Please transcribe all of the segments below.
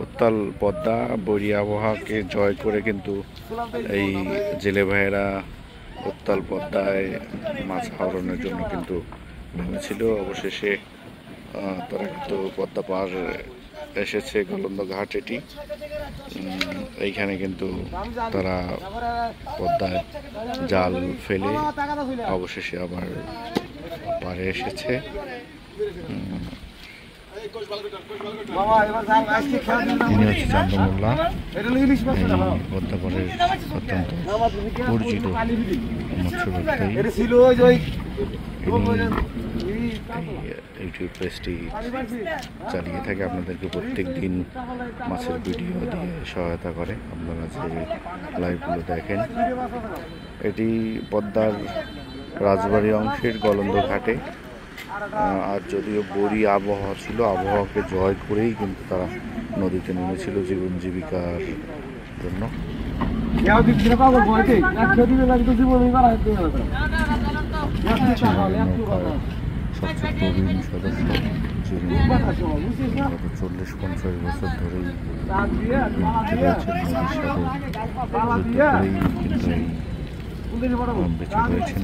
উত্তাল পদ্মা বৈরী আবহাওয়াকে জয় করে কিন্তু এই জেলে ভাইয়েরা উত্তাল পদ্মায় মাছ আহরণের জন্য কিন্তু নেমেছিল। অবশেষে তারা কিন্তু পদ্মা পার এসেছে গলন্দ ঘাট। এটি এইখানে কিন্তু তারা পদ্মায় জাল ফেলে অবশেষে আবার পারে এসেছে। তিনি হচ্ছে চান্দমোল্লা, পদ্মা পাড়ের অত্যন্ত পরিচিত মৎস্য ব্যবসায়ী। ইউটিউব পেজটি চালিয়ে থাকে, আপনাদেরকে প্রত্যেক দিন মাছের ভিডিও দিয়ে সহায়তা করে। আপনারা যে লাইভগুলো দেখেন, এটি পদ্মার রাজবাড়ী অংশের গলন্দ ঘাটে। আর যদিও বৈরী আবহাওয়া ছিল, আবহাওয়াকে জয় করেই কিন্তু তারা নদীতে নেমেছিল জীবন জীবিকার জন্য। সবচেয়ে প্রবীণ সদস্য যিনি গত 40-50 বছর ধরেই রয়েছেন নদীর সাথে যুদ্ধ করেই কিন্তু বেঁচে রয়েছেন।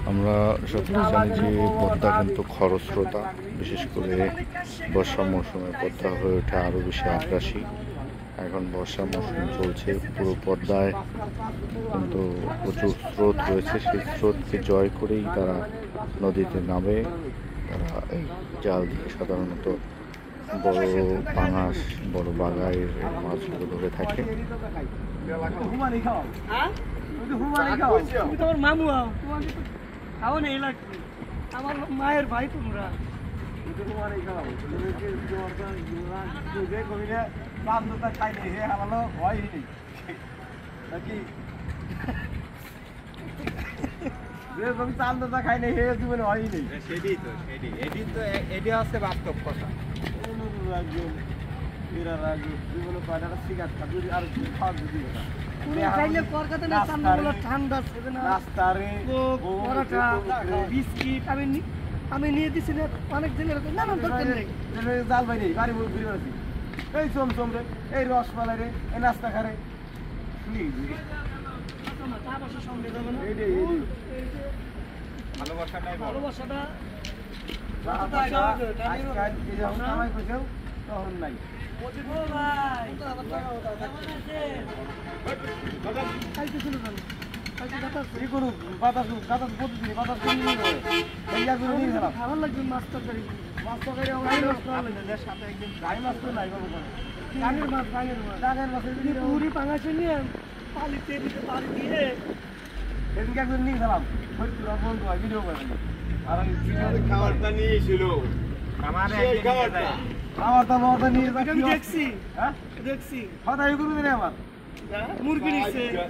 আমরা সকলে জানি যে পদ্মা কিন্তু খরস্রোতা, বিশেষ করে বর্ষা মৌসুমে পদ্মা হয়ে ওঠে আরও বেশি আগ্রাসী। এখন বর্ষা মৌসুম চলছে, পুরো পদ্মায় কিন্তু প্রচুর স্রোত রয়েছে। সেই স্রোতকে জয় করেই তারা নদীতে নামে। তারা এই জাল দিয়ে সাধারণত বড় পাঙাশ, বড় বাগাইয়ের মাছগুলো ধরে থাকে। আমার মায়ের ভাই তোমরা খাই নেই, হে হারালো হয়ই নেই নাকি? তুমি চান্দা খাই নেই, হে জীবনে হয়ই নেই। সেটাই তো, এটি হচ্ছে বাস্তব কথা। আমি নিয়ে দিছি অনেক দিনের জাল ভাই নেই, বাড়ি ঘুরে বেড়াচ্ছি। এই চমচম রে, এই রসমালাই রে, এই নাস্তা খারে ভালোবাসাটা তখন নাই। ভালো লাগবে মাছ তরকারি, মাছ তরকারি সাথে একদিন গাই মাছ তো নাই, গাঙের মাছ, গাঙের মাছের পুরি পাঙাশে নিয়ে পালিতে পালি দিয়ে সেদিনকে একদিন নিয়ে গেলাম বন্ধু হয় ভিডিও করে। আর খাবারটা নিয়েছিল আমার দেখছি, হ্যাঁ দেখছি, কথা মুরগি নিচ্ছে।